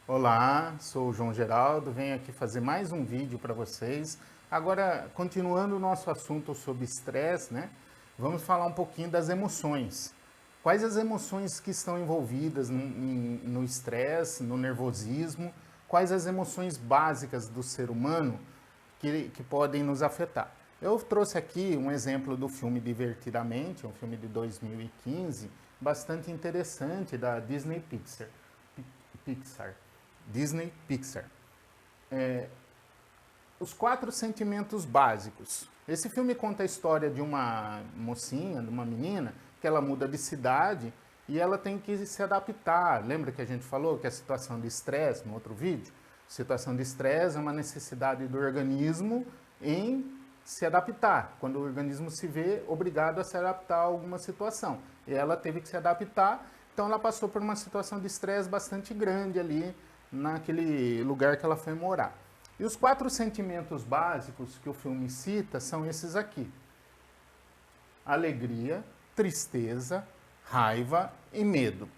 Olá, sou o João Geraldo, venho aqui fazer mais um vídeo para vocês. Agora, continuando o nosso assunto sobre estresse, né? Vamos falar um pouquinho das emoções. Quais as emoções que estão envolvidas no estresse, no nervosismo? Quais as emoções básicas do ser humano que podem nos afetar? Eu trouxe aqui um exemplo do filme Divertidamente, um filme de 2015, bastante interessante da Disney Pixar. Disney Pixar. Os 4 sentimentos básicos. Esse filme conta a história de uma mocinha, de uma menina, que ela muda de cidade e ela tem que se adaptar. Lembra que a gente falou que a situação de estresse no outro vídeo? Situação de estresse é uma necessidade do organismo em se adaptar, quando o organismo se vê obrigado a se adaptar a alguma situação. E ela teve que se adaptar, então ela passou por uma situação de estresse bastante grande ali naquele lugar que ela foi morar. E os 4 sentimentos básicos que o filme cita são esses aqui: alegria, tristeza, raiva e medo.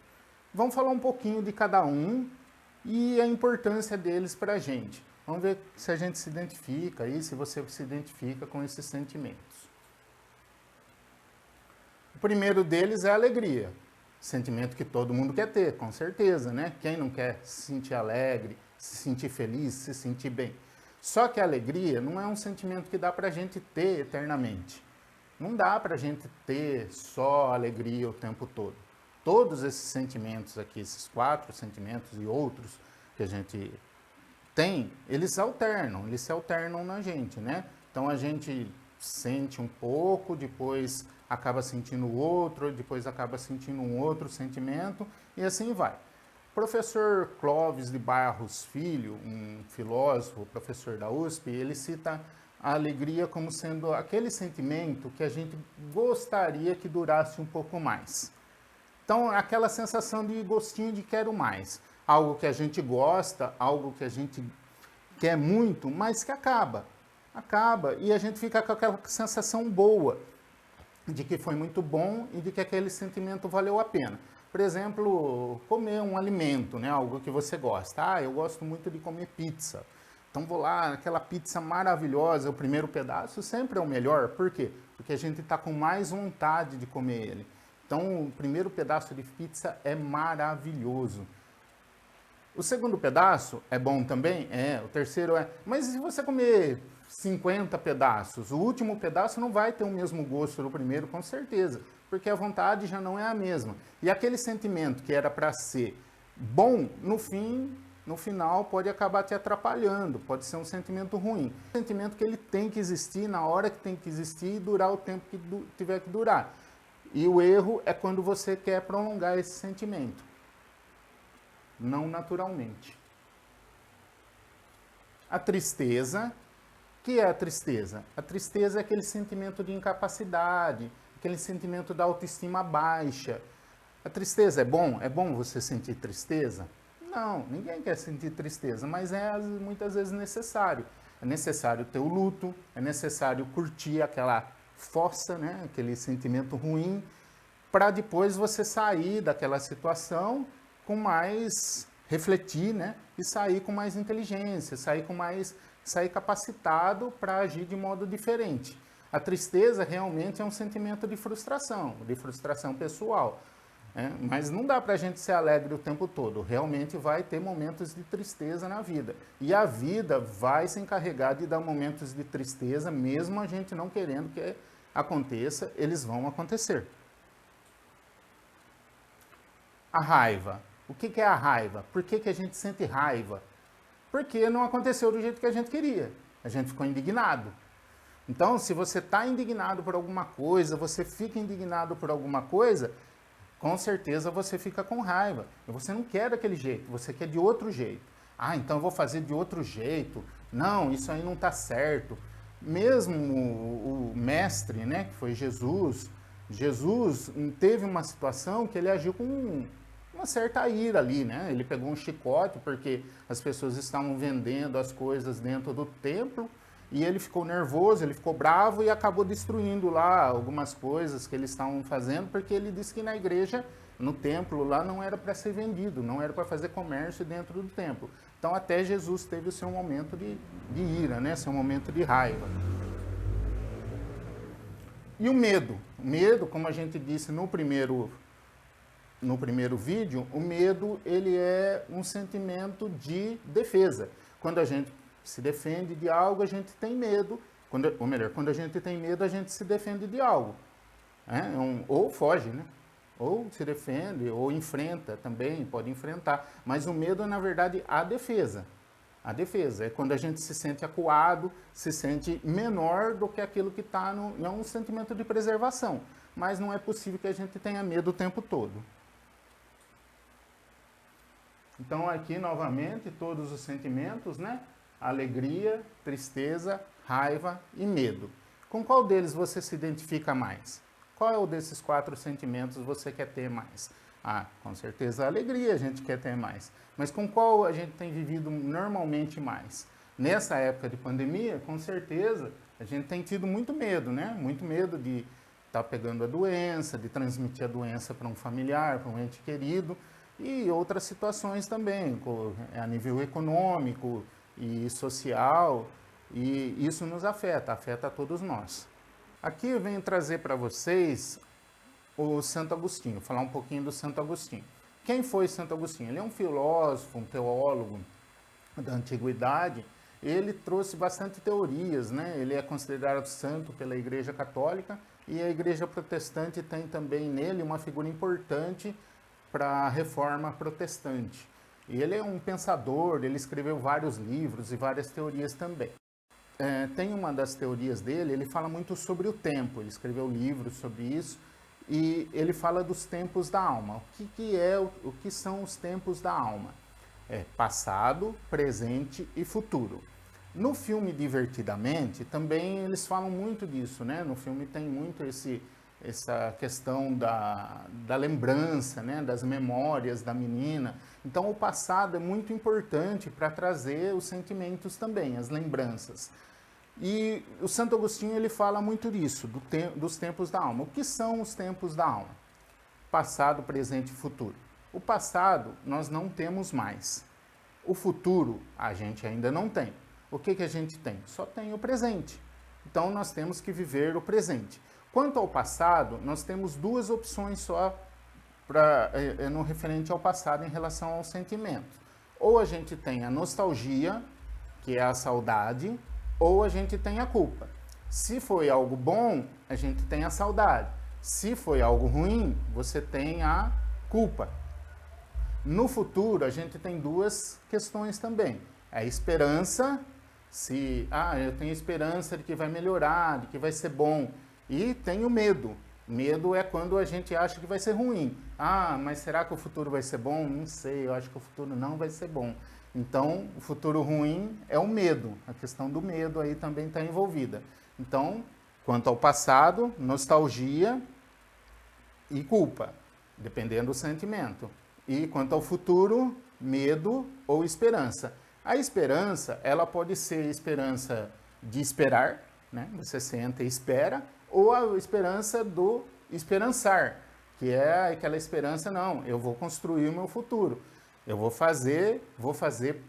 Vamos falar um pouquinho de cada um e a importância deles para a gente. Vamos ver se a gente se identifica aí, se você se identifica com esses sentimentos. O primeiro deles é a alegria. Sentimento que todo mundo quer ter, com certeza, né? Quem não quer se sentir alegre, se sentir feliz, se sentir bem? Só que a alegria não é um sentimento que dá pra gente ter eternamente. Não dá pra gente ter só alegria o tempo todo. Todos esses sentimentos aqui, esses 4 sentimentos e outros que a gente tem, eles se alternam na gente, né? Então a gente sente um pouco, depois acaba sentindo outro, depois acaba sentindo um outro sentimento e assim vai. O professor Clóvis de Barros Filho, um filósofo, professor da USP, ele cita a alegria como sendo aquele sentimento que a gente gostaria que durasse um pouco mais. Então, aquela sensação de gostinho de quero mais. Algo que a gente gosta, algo que a gente quer muito, mas que acaba. Acaba e a gente fica com aquela sensação boa de que foi muito bom e de que aquele sentimento valeu a pena. Por exemplo, comer um alimento, né? Algo que você gosta. Ah, eu gosto muito de comer pizza. Então vou lá, aquela pizza maravilhosa, o primeiro pedaço sempre é o melhor. Por quê? Porque a gente está com mais vontade de comer ele. Então o primeiro pedaço de pizza é maravilhoso. O segundo pedaço é bom também? É. O terceiro é. Mas se você comer 50 pedaços, o último pedaço não vai ter o mesmo gosto do primeiro, com certeza, porque a vontade já não é a mesma. E aquele sentimento que era para ser bom, no final, pode acabar te atrapalhando, pode ser um sentimento ruim. Um sentimento que ele tem que existir na hora que tem que existir e durar o tempo que tiver que durar. E o erro é quando você quer prolongar esse sentimento. Não naturalmente. A tristeza. O que é a tristeza? A tristeza é aquele sentimento de incapacidade, aquele sentimento da autoestima baixa. A tristeza é bom? É bom você sentir tristeza? Não, ninguém quer sentir tristeza, mas é muitas vezes necessário. É necessário ter o luto, é necessário curtir aquela fossa, né? Aquele sentimento ruim, para depois você sair daquela situação com mais refletir, né? E sair com mais inteligência, sair capacitado para agir de modo diferente. A tristeza realmente é um sentimento de frustração pessoal. Mas não dá para a gente ser alegre o tempo todo. Realmente vai ter momentos de tristeza na vida. E a vida vai se encarregar de dar momentos de tristeza, mesmo a gente não querendo que aconteça, eles vão acontecer. A raiva. O que é a raiva? Por que a gente sente raiva? Porque não aconteceu do jeito que a gente queria. A gente ficou indignado. Então, se você está indignado por alguma coisa, você fica indignado por alguma coisa, com certeza você fica com raiva. E você não quer daquele jeito, você quer de outro jeito. Ah, então eu vou fazer de outro jeito. Não, isso aí não está certo. Mesmo o mestre, né, que foi Jesus teve uma situação que ele agiu com uma certa ira ali, né? Ele pegou um chicote porque as pessoas estavam vendendo as coisas dentro do templo e ele ficou nervoso, ele ficou bravo e acabou destruindo lá algumas coisas que eles estavam fazendo, porque ele disse que na igreja no templo lá não era para ser vendido, não era para fazer comércio dentro do templo. Então até Jesus teve o seu momento de ira, né? Seu momento de raiva. E o medo? O medo, como a gente disse no primeiro vídeo, o medo ele é um sentimento de defesa. Quando a gente se defende de algo, a gente tem medo. Ou melhor, quando a gente tem medo, a gente se defende de algo. Ou foge, né? Ou se defende, ou enfrenta também, pode enfrentar. Mas o medo é, na verdade, a defesa. A defesa é quando a gente se sente acuado, se sente menor do que aquilo que está é um sentimento de preservação. Mas não é possível que a gente tenha medo o tempo todo. Então aqui novamente todos os sentimentos, né? Alegria, tristeza, raiva e medo. Com qual deles você se identifica mais? Qual é o desses 4 sentimentos você quer ter mais? Com certeza a alegria a gente quer ter mais. Mas com qual a gente tem vivido normalmente mais? Nessa época de pandemia, com certeza, a gente tem tido muito medo, né? Muito medo de estar pegando a doença, de transmitir a doença para um familiar, para um ente querido, e outras situações também, a nível econômico e social, e isso nos afeta a todos nós. Aqui eu venho trazer para vocês o Santo Agostinho, falar um pouquinho do Santo Agostinho. Quem foi Santo Agostinho? Ele é um filósofo, um teólogo da antiguidade. Ele trouxe bastante teorias, né? Ele é considerado santo pela Igreja Católica e a Igreja Protestante tem também nele uma figura importante para a Reforma Protestante. Ele é um pensador, ele escreveu vários livros e várias teorias também. Tem uma das teorias dele, ele fala muito sobre o tempo, ele escreveu livros sobre isso, e ele fala dos tempos da alma. O que são os tempos da alma? Passado, presente e futuro. No filme Divertidamente, também eles falam muito disso, né? No filme tem muito essa questão da lembrança, né? Das memórias da menina. Então o passado é muito importante para trazer os sentimentos também, as lembranças. E o Santo Agostinho ele fala muito disso, dos tempos da alma. O que são os tempos da alma? Passado, presente e futuro. O passado nós não temos mais. O futuro a gente ainda não tem. O que a gente tem? Só tem o presente. Então nós temos que viver o presente. Quanto ao passado, nós temos 2 opções só no referente ao passado em relação aos sentimentos. Ou a gente tem a nostalgia, que é a saudade, ou a gente tem a culpa. Se foi algo bom, a gente tem a saudade. Se foi algo ruim, você tem a culpa. No futuro, a gente tem 2 questões também. A esperança, eu tenho esperança de que vai melhorar, de que vai ser bom. E tem o medo. Medo é quando a gente acha que vai ser ruim. Mas será que o futuro vai ser bom? Não sei, eu acho que o futuro não vai ser bom. Então, o futuro ruim é o medo. A questão do medo aí também está envolvida. Então, quanto ao passado, nostalgia e culpa, dependendo do sentimento. E quanto ao futuro, medo ou esperança. A esperança, ela pode ser esperança de esperar, né? Você senta e espera, ou a esperança do esperançar, que é aquela esperança, não, eu vou construir o meu futuro. Eu vou fazer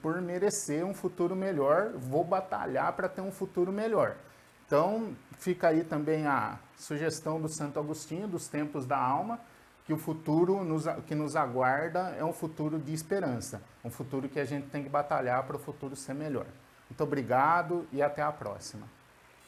por merecer um futuro melhor, vou batalhar para ter um futuro melhor. Então, fica aí também a sugestão do Santo Agostinho, dos tempos da alma, que o futuro que nos aguarda é um futuro de esperança, um futuro que a gente tem que batalhar para o futuro ser melhor. Muito obrigado e até a próxima.